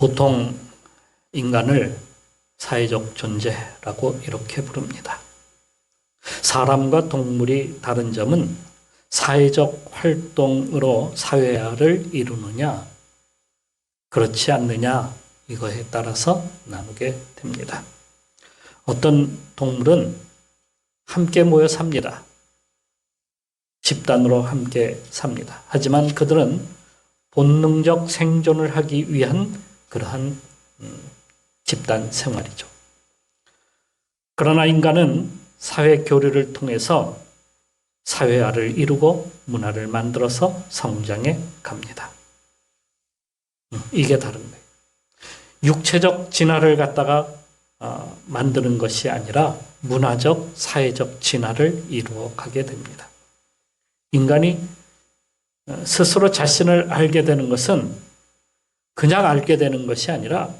보통 인간을 사회적 존재라고 이렇게 부릅니다. 사람과 동물이 다른 점은 사회적 활동으로 사회화를 이루느냐, 그렇지 않느냐, 이거에 따라서 나누게 됩니다. 어떤 동물은 함께 모여 삽니다. 집단으로 함께 삽니다. 하지만 그들은 본능적 생존을 하기 위한 그러한 집단 생활이죠. 그러나 인간은 사회 교류를 통해서 사회화를 이루고 문화를 만들어서 성장해 갑니다. 이게 다른 거예요. 육체적 진화를 갖다가 만드는 것이 아니라 문화적, 사회적 진화를 이루어 가게 됩니다. 인간이 스스로 자신을 알게 되는 것은 그냥 알게 되는 것이 아니라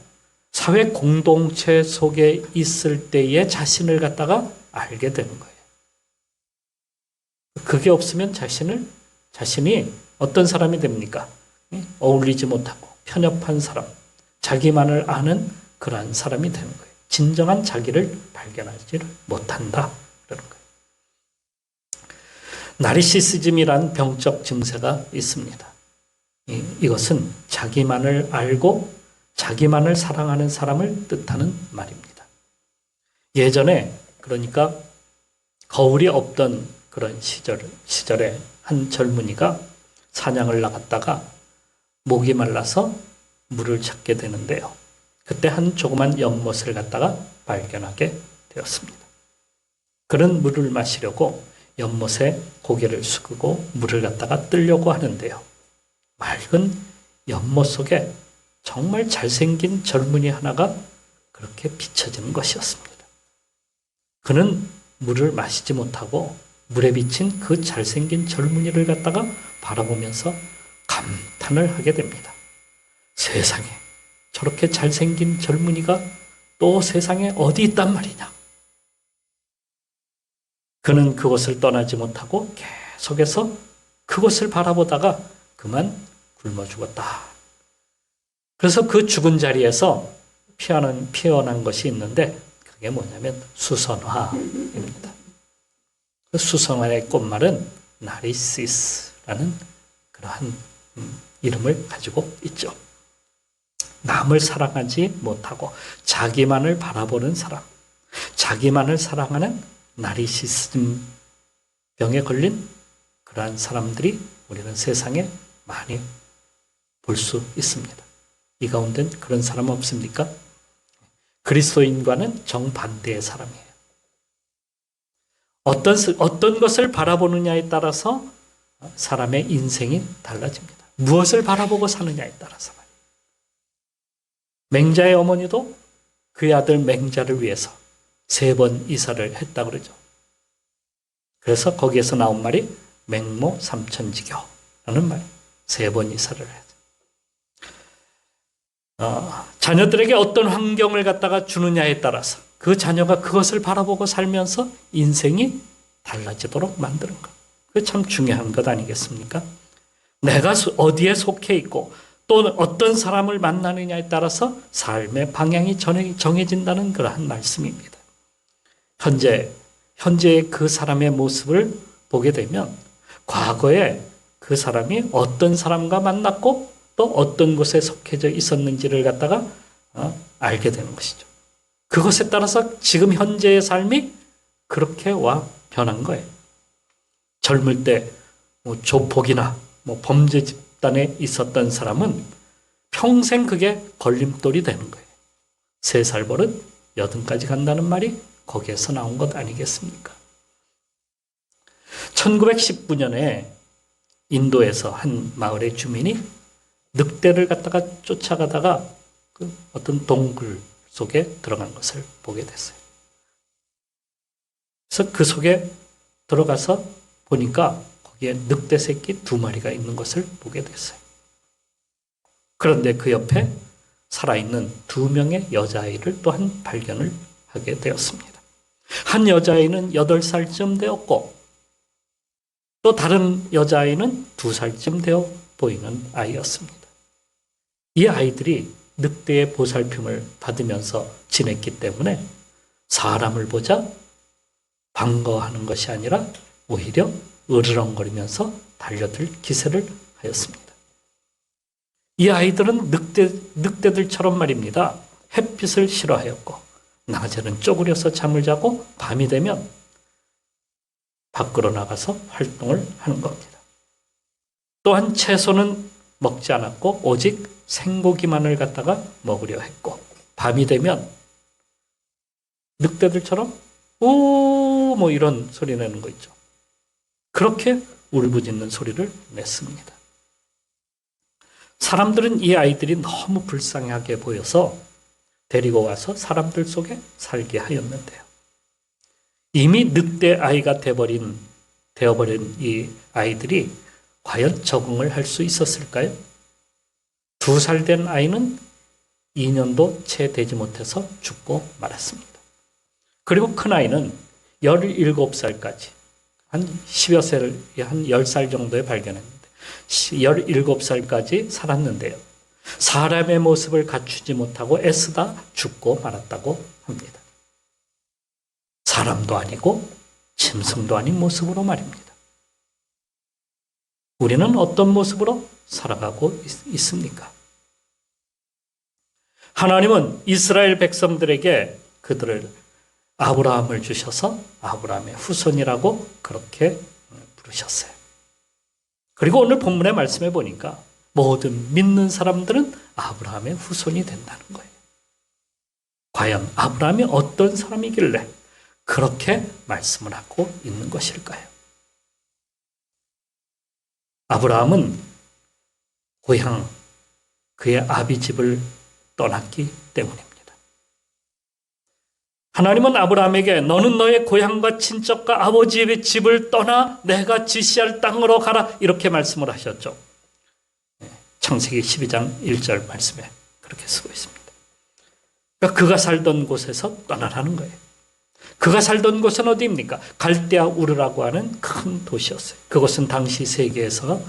사회 공동체 속에 있을 때의 자신을 갖다가 알게 되는 거예요. 그게 없으면 자신이 어떤 사람이 됩니까? 어울리지 못하고 편협한 사람, 자기만을 아는 그러한 사람이 되는 거예요. 진정한 자기를 발견하지를 못한다. 그러는 거예요. 나르시시즘이란 병적 증세가 있습니다. 이것은 자기만을 알고 자기만을 사랑하는 사람을 뜻하는 말입니다. 예전에 그러니까 거울이 없던 그런 시절에 한 젊은이가 사냥을 나갔다가 목이 말라서 물을 찾게 되는데요. 그때 한 조그만 연못을 갖다가 발견하게 되었습니다. 그는 물을 마시려고 연못에 고개를 숙이고 물을 갖다가 뜨려고 하는데요. 맑은 연못 속에 정말 잘생긴 젊은이 하나가 그렇게 비춰지는 것이었습니다. 그는 물을 마시지 못하고 물에 비친 그 잘생긴 젊은이를 갖다가 바라보면서 감탄을 하게 됩니다. 세상에 저렇게 잘생긴 젊은이가 또 세상에 어디 있단 말이냐. 그는 그곳을 떠나지 못하고 계속해서 그곳을 바라보다가 그만 굶어 죽었다. 그래서 그 죽은 자리에서 피어난 것이 있는데 그게 뭐냐면 수선화입니다. 그 수선화의 꽃말은 나르시스라는 그러한 이름을 가지고 있죠. 남을 사랑하지 못하고 자기만을 바라보는 사람, 자기만을 사랑하는 나르시시즘 병에 걸린 그러한 사람들이 우리는 세상에 많이 볼 수 있습니다. 이 가운데는 그런 사람 없습니까? 그리스도인과는 정반대의 사람이에요. 어떤 것을 바라보느냐에 따라서 사람의 인생이 달라집니다. 무엇을 바라보고 사느냐에 따라서 말이에요. 맹자의 어머니도 그의 아들 맹자를 위해서 3번 이사를 했다고 그러죠. 그래서 거기에서 나온 말이 맹모 삼천지교라는 말이에요. 3번 이사를 해요. 자녀들에게 어떤 환경을 갖다가 주느냐에 따라서 그 자녀가 그것을 바라보고 살면서 인생이 달라지도록 만드는 것. 그게 참 중요한 것 아니겠습니까? 내가 어디에 속해 있고 또 어떤 사람을 만나느냐에 따라서 삶의 방향이 정해진다는 그러한 말씀입니다. 현재의 그 사람의 모습을 보게 되면 과거에 그 사람이 어떤 사람과 만났고 또 어떤 곳에 속해져 있었는지를 갖다가 알게 되는 것이죠. 그것에 따라서 지금 현재의 삶이 그렇게 변한 거예요. 젊을 때 조폭이나 범죄 집단에 있었던 사람은 평생 그게 걸림돌이 되는 거예요. 3살 버릇 80까지 간다는 말이 거기에서 나온 것 아니겠습니까? 1919년에 인도에서 한 마을의 주민이 늑대를 갖다가 쫓아가다가 그 어떤 동굴 속에 들어간 것을 보게 됐어요. 그래서 그 속에 들어가서 보니까 거기에 늑대 새끼 2마리가 있는 것을 보게 됐어요. 그런데 그 옆에 살아있는 2명의 여자아이를 또한 발견을 하게 되었습니다. 한 여자아이는 8살쯤 되었고 또 다른 여자아이는 2살쯤 되어 보이는 아이였습니다. 이 아이들이 늑대의 보살핌을 받으면서 지냈기 때문에 사람을 보자 반가워하는 것이 아니라 오히려 으르렁거리면서 달려들 기세를 하였습니다. 이 아이들은 늑대들처럼 말입니다. 햇빛을 싫어하였고 낮에는 쪼그려서 잠을 자고 밤이 되면 밖으로 나가서 활동을 하는 겁니다. 또한 채소는 먹지 않았고 오직 생고기만을 갖다가 먹으려 했고 밤이 되면 늑대들처럼 오 뭐 이런 소리 내는 거 있죠. 그렇게 울부짖는 소리를 냈습니다. 사람들은 이 아이들이 너무 불쌍하게 보여서 데리고 와서 사람들 속에 살게 하였는데요. 이미 늑대 아이가 되어버린 이 아이들이 과연 적응을 할 수 있었을까요? 2살 된 아이는 2년도 채 되지 못해서 죽고 말았습니다. 그리고 큰 아이는 17살까지 한 10여 세를 한 10살 정도에 발견했는데 17살까지 살았는데요. 사람의 모습을 갖추지 못하고 애쓰다 죽고 말았다고 합니다. 사람도 아니고 짐승도 아닌 모습으로 말입니다. 우리는 어떤 모습으로 살아가고 있습니까? 하나님은 이스라엘 백성들에게 그들을 아브라함을 주셔서 아브라함의 후손이라고 그렇게 부르셨어요. 그리고 오늘 본문의 말씀에 보니까 모든 믿는 사람들은 아브라함의 후손이 된다는 거예요. 과연 아브라함이 어떤 사람이길래 그렇게 말씀을 하고 있는 것일까요? 아브라함은 고향, 그의 아비 집을 떠났기 때문입니다. 하나님은 아브라함에게 너는 너의 고향과 친척과 아버지의 집을 떠나 내가 지시할 땅으로 가라 이렇게 말씀을 하셨죠. 창세기 12장 1절 말씀에 그렇게 쓰고 있습니다. 그러니까 그가 살던 곳에서 떠나라는 거예요. 그가 살던 곳은 어디입니까? 갈대아 우르라고 하는 큰 도시였어요. 그것은 당시 세계에서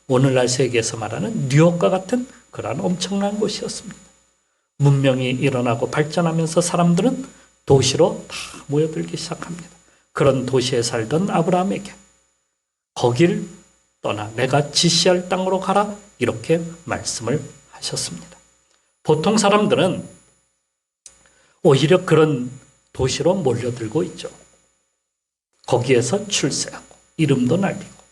오늘날 세계에서 말하는 뉴욕과 같은 그러한 엄청난 곳이었습니다. 문명이 일어나고 발전하면서 사람들은 도시로 다 모여들기 시작합니다. 그런 도시에 살던 아브라함에게 거길 떠나 내가 지시할 땅으로 가라 이렇게 말씀을 하셨습니다. 보통 사람들은 오히려 그런 도시로 몰려들고 있죠. 거기에서 출세하고 이름도 날리고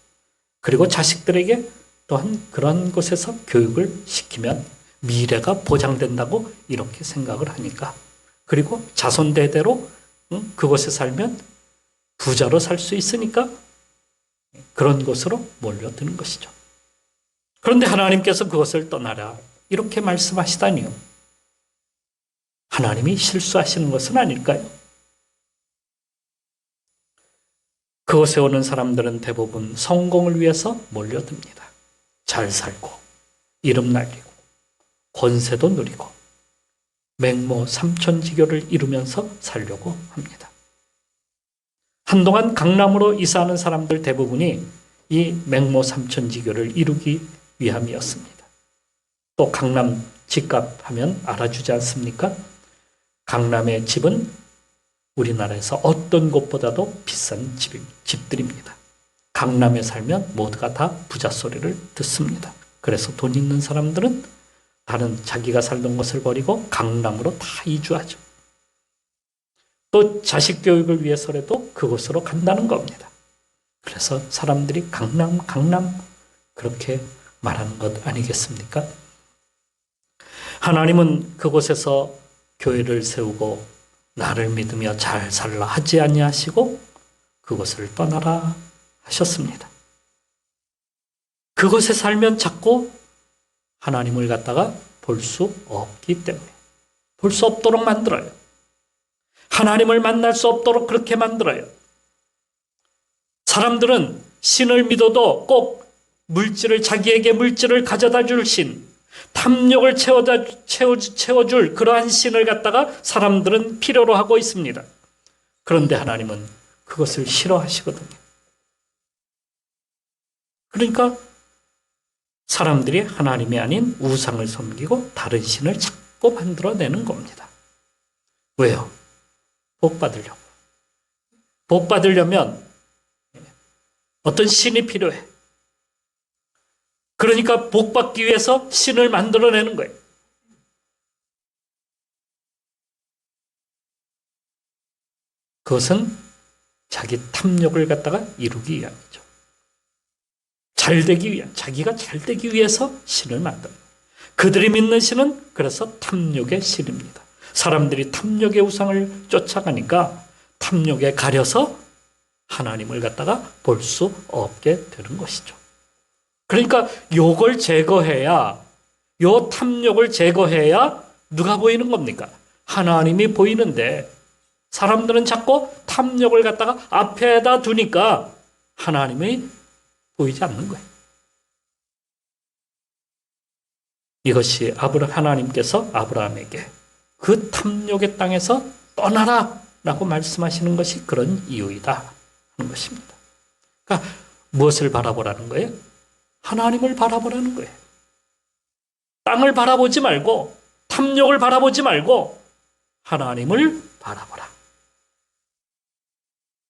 그리고 자식들에게 또한 그런 곳에서 교육을 시키면 미래가 보장된다고 이렇게 생각을 하니까 그리고 자손 대대로 그곳에 살면 부자로 살 수 있으니까 그런 곳으로 몰려드는 것이죠. 그런데 하나님께서 그것을 떠나라 이렇게 말씀하시다니요. 하나님이 실수하시는 것은 아닐까요? 그곳에 오는 사람들은 대부분 성공을 위해서 몰려듭니다. 잘 살고 이름 날리고 권세도 누리고 맹모 삼천지교를 이루면서 살려고 합니다. 한동안 강남으로 이사하는 사람들 대부분이 이 맹모 삼천지교를 이루기 위함이었습니다. 또 강남 집값 하면 알아주지 않습니까? 강남의 집은 우리나라에서 어떤 곳보다도 비싼 집들입니다. 강남에 살면 모두가 다 부자 소리를 듣습니다. 그래서 돈 있는 사람들은 다른 자기가 살던 곳을 버리고 강남으로 다 이주하죠. 또 자식 교육을 위해서라도 그곳으로 간다는 겁니다. 그래서 사람들이 강남 그렇게 말하는 것 아니겠습니까? 하나님은 그곳에서 교회를 세우고 나를 믿으며 잘 살라 하지 아니하시고 그곳을 떠나라 하셨습니다. 그곳에 살면 자꾸 하나님을 갖다가 볼 수 없기 때문에 볼 수 없도록 만들어요. 하나님을 만날 수 없도록 그렇게 만들어요. 사람들은 신을 믿어도 꼭 자기에게 물질을 가져다 줄 신, 탐욕을 채워줄 그러한 신을 갖다가 사람들은 필요로 하고 있습니다. 그런데 하나님은 그것을 싫어하시거든요. 그러니까 사람들이 하나님이 아닌 우상을 섬기고 다른 신을 자꾸 만들어내는 겁니다. 왜요? 복 받으려고. 복 받으려면 어떤 신이 필요해. 그러니까 복 받기 위해서 신을 만들어내는 거예요. 그것은 자기 탐욕을 갖다가 이루기 위함이죠. 잘 되기 위한, 자기가 잘 되기 위해서 신을 만듭니다. 그들이 믿는 신은 그래서 탐욕의 신입니다. 사람들이 탐욕의 우상을 쫓아가니까 탐욕에 가려서 하나님을 갖다가 볼 수 없게 되는 것이죠. 그러니까 요걸 제거해야, 요 탐욕을 제거해야 누가 보이는 겁니까? 하나님이 보이는데 사람들은 자꾸 탐욕을 갖다가 앞에다 두니까 하나님이 보이지 않는 거예요. 이것이 하나님께서 아브라함에게 그 탐욕의 땅에서 떠나라 라고 말씀하시는 것이 그런 이유이다 하는 것입니다. 그러니까 무엇을 바라보라는 거예요? 하나님을 바라보라는 거예요. 땅을 바라보지 말고 탐욕을 바라보지 말고 하나님을 바라보라.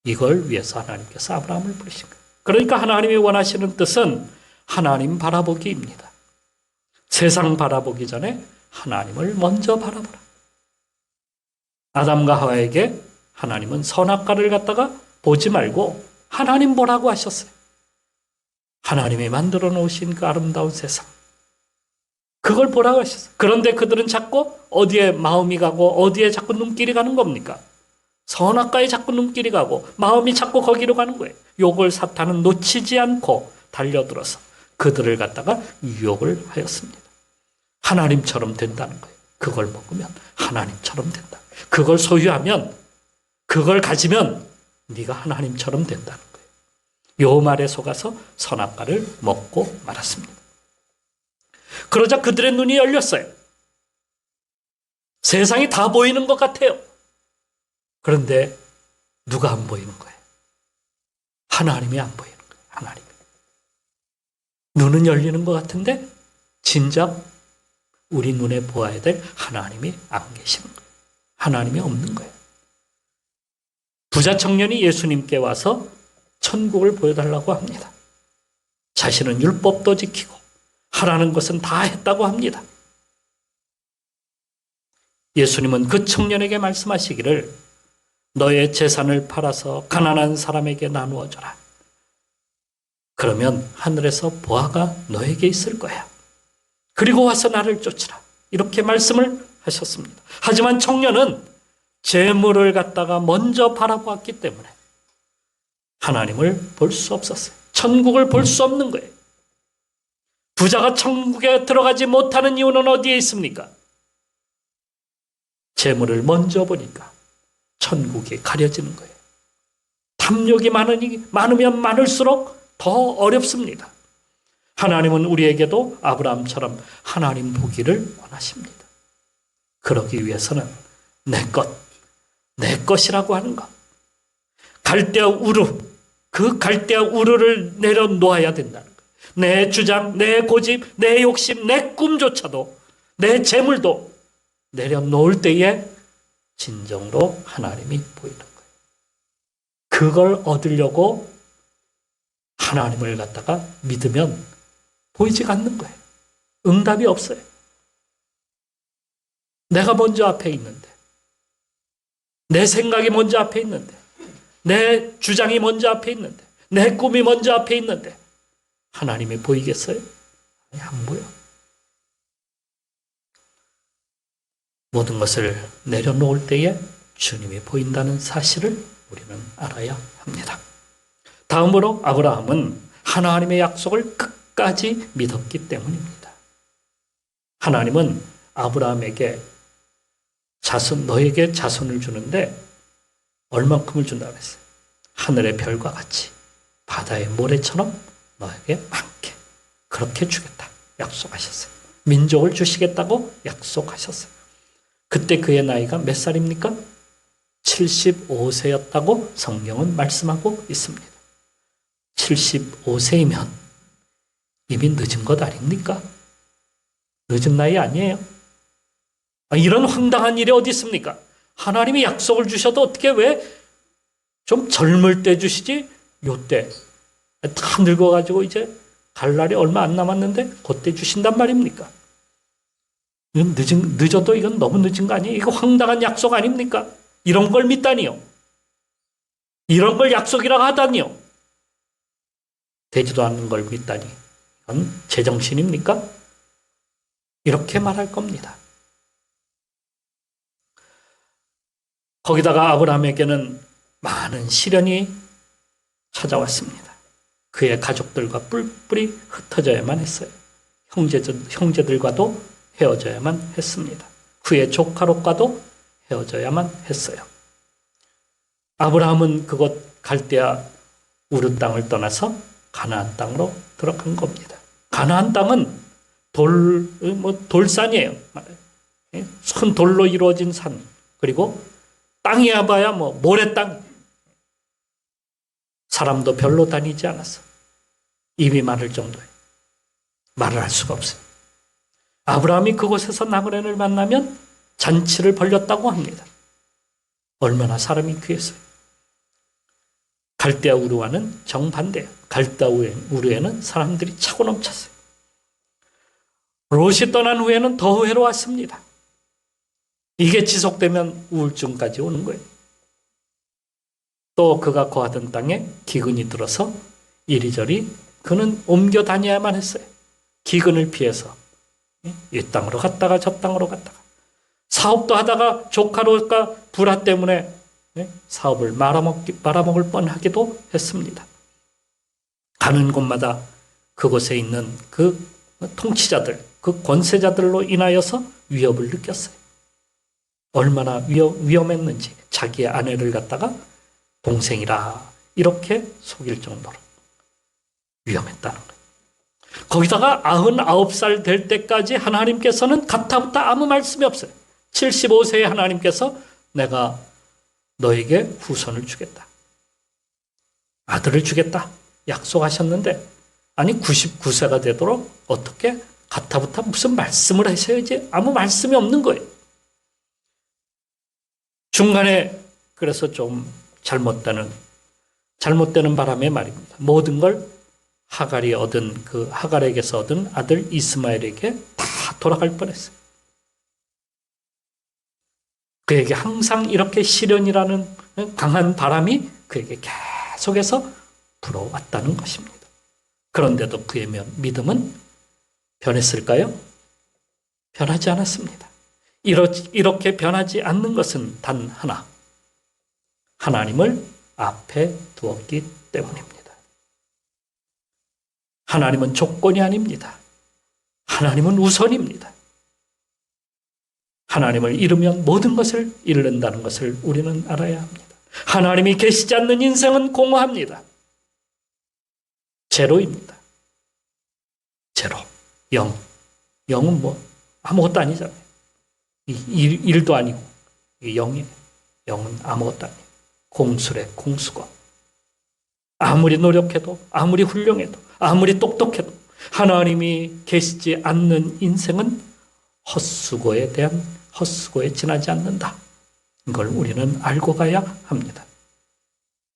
이걸 위해서 하나님께서 아브라함을 부르신 거예요. 그러니까 하나님이 원하시는 뜻은 하나님 바라보기입니다. 세상 바라보기 전에 하나님을 먼저 바라보라. 아담과 하와에게 하나님은 선악과를 갖다가 보지 말고 하나님 보라고 하셨어요. 하나님이 만들어 놓으신 그 아름다운 세상. 그걸 보라고 하셨어요. 그런데 그들은 자꾸 어디에 마음이 가고 어디에 자꾸 눈길이 가는 겁니까? 선악과에 자꾸 눈길이 가고 마음이 자꾸 거기로 가는 거예요. 요걸 사탄은 놓치지 않고 달려들어서 그들을 갖다가 유혹을 하였습니다. 하나님처럼 된다는 거예요. 그걸 먹으면 하나님처럼 된다. 그걸 소유하면, 그걸 가지면 네가 하나님처럼 된다는 거예요. 요 말에 속아서 선악과를 먹고 말았습니다. 그러자 그들의 눈이 열렸어요. 세상이 다 보이는 것 같아요. 그런데 누가 안 보이는 거예요? 하나님이 안 보이는 거예요. 하나님이. 눈은 열리는 것 같은데 진작 우리 눈에 보아야 될 하나님이 안 계시는 거예요. 하나님이 없는 거예요. 부자 청년이 예수님께 와서 천국을 보여달라고 합니다. 자신은 율법도 지키고 하라는 것은 다 했다고 합니다. 예수님은 그 청년에게 말씀하시기를 너의 재산을 팔아서 가난한 사람에게 나누어 줘라. 그러면 하늘에서 보화가 너에게 있을 거야. 그리고 와서 나를 쫓으라. 이렇게 말씀을 하셨습니다. 하지만 청년은 재물을 갖다가 먼저 바라보았기 때문에 하나님을 볼 수 없었어요. 천국을 볼 수 없는 거예요. 부자가 천국에 들어가지 못하는 이유는 어디에 있습니까? 재물을 먼저 보니까 천국이 가려지는 거예요. 탐욕이 많으면 많을수록 더 어렵습니다. 하나님은 우리에게도 아브라함처럼 하나님 보기를 원하십니다. 그러기 위해서는 내 것이라고 하는 것, 갈대와 우루, 그 갈대와 우루를 내려놓아야 된다는 거예요. 내 주장, 내 고집, 내 욕심, 내 꿈조차도, 내 재물도 내려놓을 때에 진정으로 하나님이 보이는 거예요. 그걸 얻으려고 하나님을 갖다가 믿으면 보이지가 않는 거예요. 응답이 없어요. 내가 먼저 앞에 있는데, 내 생각이 먼저 앞에 있는데, 내 주장이 먼저 앞에 있는데, 내 꿈이 먼저 앞에 있는데 하나님이 보이겠어요? 아니, 안 보여. 모든 것을 내려놓을 때에 주님이 보인다는 사실을 우리는 알아야 합니다. 다음으로 아브라함은 하나님의 약속을 끝까지 믿었기 때문입니다. 하나님은 아브라함에게 너에게 자손을 주는데 얼만큼을 준다고 했어요? 하늘의 별과 같이 바다의 모래처럼 너에게 많게 그렇게 주겠다 약속하셨어요. 민족을 주시겠다고 약속하셨어요. 그때 그의 나이가 몇 살입니까? 75세였다고 성경은 말씀하고 있습니다. 75세이면 이미 늦은 것 아닙니까? 늦은 나이 아니에요. 이런 황당한 일이 어디 있습니까? 하나님이 약속을 주셔도 어떻게 왜 좀 젊을 때 주시지? 요때 다 늙어가지고 이제 갈 날이 얼마 안 남았는데 그때 주신단 말입니까? 이건 늦어도 이건 너무 늦은 거 아니에요? 이거 황당한 약속 아닙니까? 이런 걸 믿다니요. 이런 걸 약속이라고 하다니요. 되지도 않는 걸 믿다니. 이건 제정신입니까? 이렇게 말할 겁니다. 거기다가 아브라함에게는 많은 시련이 찾아왔습니다. 그의 가족들과 뿔뿔이 흩어져야만 했어요. 형제들과도 헤어져야만 했습니다. 그의 조카롯과도 헤어져야만 했어요. 아브라함은 그곳 갈대아 우르 땅을 떠나서 가나안 땅으로 들어간 겁니다. 가나안 땅은 돌산이에요. 큰 돌로 이루어진 산. 그리고 땅이야 봐야 모래 땅. 사람도 별로 다니지 않았어. 입이 마를 정도에. 말을 할 수가 없어요. 아브라함이 그곳에서 나그네를 만나면 잔치를 벌였다고 합니다. 얼마나 사람이 귀했어요. 갈대아 우르와는 정반대예요. 갈대아 우르에는 사람들이 차고 넘쳤어요. 롯이 떠난 후에는 더 외로웠습니다. 이게 지속되면 우울증까지 오는 거예요. 또 그가 거하던 땅에 기근이 들어서 이리저리 그는 옮겨 다녀야만 했어요. 기근을 피해서 이 땅으로 갔다가 저 땅으로 갔다가 사업도 하다가 조카롯과 불화 때문에 사업을 말아먹을 뻔하기도 했습니다. 가는 곳마다 그곳에 있는 그 통치자들, 그 권세자들로 인하여서 위협을 느꼈어요. 얼마나 위험했는지 자기의 아내를 갖다가 동생이라 이렇게 속일 정도로 위험했다는 거예요. 거기다가 99살 될 때까지 하나님께서는 가타부터 아무 말씀이 없어요. 75세의 하나님께서 내가 너에게 후손을 주겠다. 아들을 주겠다. 약속하셨는데 아니 99세가 되도록 어떻게 가타부터 무슨 말씀을 하셔야지 아무 말씀이 없는 거예요. 중간에 그래서 좀 잘못되는 바람에 말입니다. 모든 걸 하갈에게서 얻은 아들 이스마엘에게 다 돌아갈 뻔했어요. 그에게 항상 이렇게 시련이라는 강한 바람이 그에게 계속해서 불어왔다는 것입니다. 그런데도 그의 믿음은 변했을까요? 변하지 않았습니다. 이렇게 변하지 않는 것은 단 하나. 하나님을 앞에 두었기 때문입니다. 하나님은 조건이 아닙니다. 하나님은 우선입니다. 하나님을 잃으면 모든 것을 잃는다는 것을 우리는 알아야 합니다. 하나님이 계시지 않는 인생은 공허합니다. 제로입니다. 제로, 영. 영은 아무것도 아니잖아요. 일도 아니고 영이에요. 영은 아무것도 아니에요. 공수래 공수고 아무리 노력해도 아무리 훌륭해도 아무리 똑똑해도 하나님이 계시지 않는 인생은 헛수고에 지나지 않는다. 이걸 우리는 알고 가야 합니다.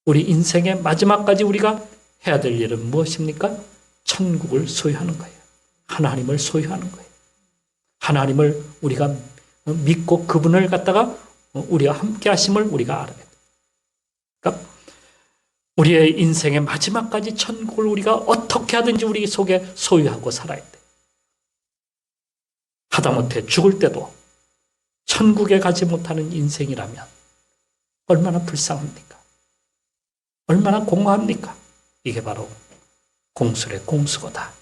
우리 인생의 마지막까지 우리가 해야 될 일은 무엇입니까? 천국을 소유하는 거예요. 하나님을 소유하는 거예요. 하나님을 우리가 믿고 그분을 갖다가 우리와 함께 하심을 우리가 알아야 돼요. 그러니까 우리의 인생의 마지막까지 천국을 우리가 어떻게 하든지 우리 속에 소유하고 살아야 돼. 하다못해 죽을 때도 천국에 가지 못하는 인생이라면 얼마나 불쌍합니까? 얼마나 공허합니까? 이게 바로 공술의 공수거다.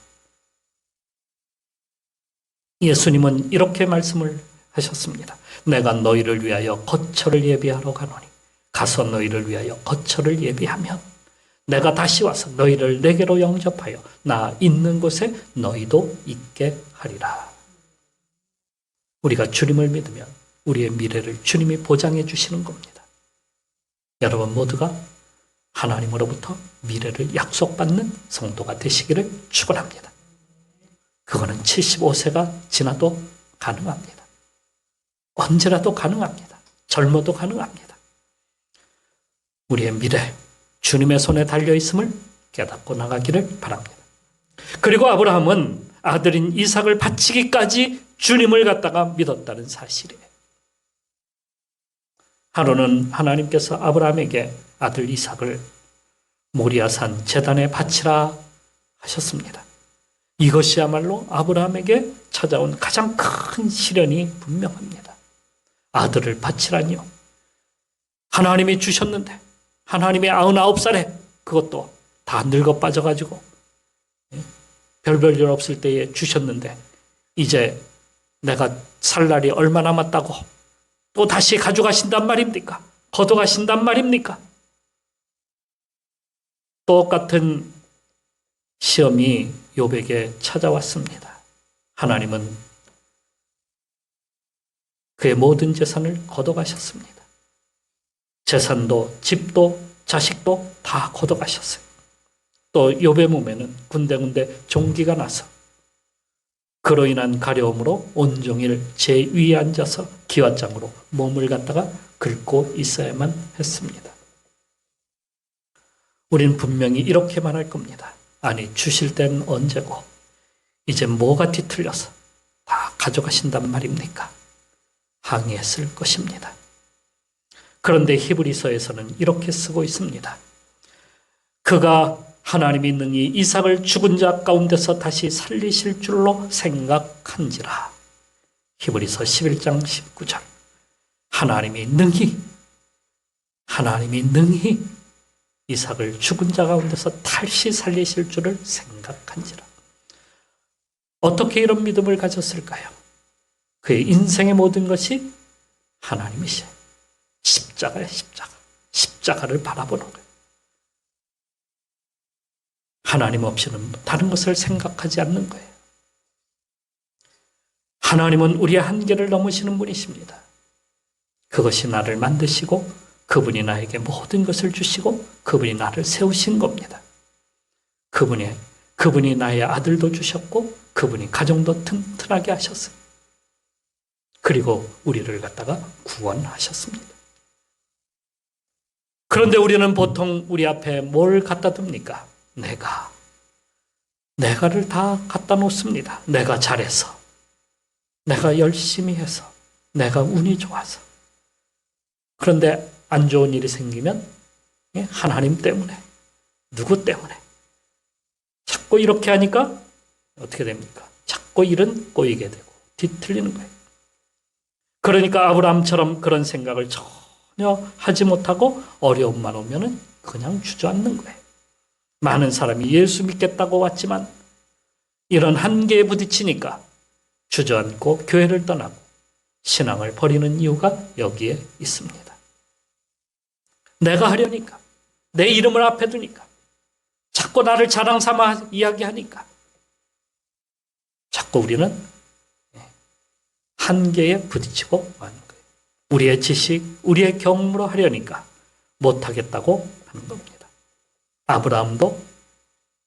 예수님은 이렇게 말씀을 하셨습니다. 내가 너희를 위하여 거처를 예비하러 가노니 가서 너희를 위하여 거처를 예비하면 내가 다시 와서 너희를 내게로 영접하여 나 있는 곳에 너희도 있게 하리라. 우리가 주님을 믿으면 우리의 미래를 주님이 보장해 주시는 겁니다. 여러분 모두가 하나님으로부터 미래를 약속받는 성도가 되시기를 축원합니다. 그거는 75세가 지나도 가능합니다. 언제라도 가능합니다. 젊어도 가능합니다. 우리의 미래, 주님의 손에 달려있음을 깨닫고 나가기를 바랍니다. 그리고 아브라함은 아들인 이삭을 바치기까지 주님을 갖다가 믿었다는 사실이에요. 하루는 하나님께서 아브라함에게 아들 이삭을 모리아산 제단에 바치라 하셨습니다. 이것이야말로 아브라함에게 찾아온 가장 큰 시련이 분명합니다. 아들을 바치라니요. 하나님이 주셨는데, 하나님이 99살에 그것도 다 늙어 빠져가지고 별별 일 없을 때에 주셨는데, 이제 내가 살 날이 얼마 남았다고 또 다시 가져가신단 말입니까? 걷어가신단 말입니까? 똑같은 시험이 욥에게 찾아왔습니다. 하나님은 그의 모든 재산을 걷어가셨습니다. 재산도 집도 자식도 다 걷어가셨어요. 또 욥의 몸에는 군데군데 종기가 나서 그로 인한 가려움으로 온종일 제 위에 앉아서 기왓장으로 몸을 갖다가 긁고 있어야만 했습니다. 우린 분명히 이렇게 말할 겁니다. 아니, 주실 때는 언제고 이제 뭐가 뒤틀려서 다 가져가신단 말입니까? 항의했을 것입니다. 그런데 히브리서에서는 이렇게 쓰고 있습니다. 그가 하나님이 능히 이삭을 죽은 자 가운데서 다시 살리실 줄로 생각한지라. 히브리서 11장 19절. 하나님이 능히 이삭을 죽은 자 가운데서 다시 살리실 줄을 생각한지라. 어떻게 이런 믿음을 가졌을까요? 그의 인생의 모든 것이 하나님이시에요. 십자가의 십자가를 바라보는 거예요. 하나님 없이는 다른 것을 생각하지 않는 거예요. 하나님은 우리의 한계를 넘으시는 분이십니다. 그것이 나를 만드시고 그분이 나에게 모든 것을 주시고 그분이 나를 세우신 겁니다. 그분이 나의 아들도 주셨고 그분이 가정도 튼튼하게 하셨어요. 그리고 우리를 갖다가 구원하셨습니다. 그런데 우리는 보통 우리 앞에 뭘 갖다 둡니까? 내가를 다 갖다 놓습니다. 내가 잘해서, 내가 열심히 해서, 내가 운이 좋아서. 그런데 안 좋은 일이 생기면 하나님 때문에, 누구 때문에. 자꾸 이렇게 하니까 어떻게 됩니까? 자꾸 일은 꼬이게 되고 뒤틀리는 거예요. 그러니까 아브라함처럼 그런 생각을 전혀 하지 못하고 어려움만 오면은 그냥 주저앉는 거예요. 많은 사람이 예수 믿겠다고 왔지만 이런 한계에 부딪히니까 주저앉고 교회를 떠나고 신앙을 버리는 이유가 여기에 있습니다. 내가 하려니까, 내 이름을 앞에 두니까, 자꾸 나를 자랑 삼아 이야기하니까 자꾸 우리는 한계에 부딪히고 마는 거예요. 우리의 지식, 우리의 경험으로 하려니까 못하겠다고 하는 겁니다. 아브라함도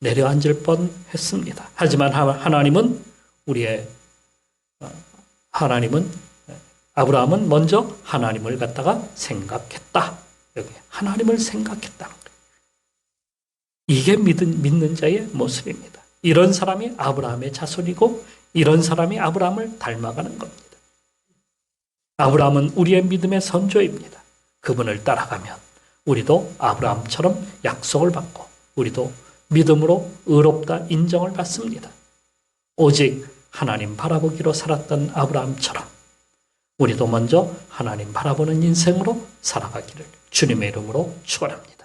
내려앉을 뻔했습니다. 하지만 아브라함은 먼저 하나님을 갖다가 생각했다. 여기 하나님을 생각했다. 이게 믿는 자의 모습입니다. 이런 사람이 아브라함의 자손이고 이런 사람이 아브라함을 닮아가는 겁니다. 아브라함은 우리의 믿음의 선조입니다. 그분을 따라가면 우리도 아브라함처럼 약속을 받고 우리도 믿음으로 의롭다 인정을 받습니다. 오직 하나님 바라보기로 살았던 아브라함처럼 우리도 먼저 하나님 바라보는 인생으로 살아가기를 주님의 이름으로 축원합니다.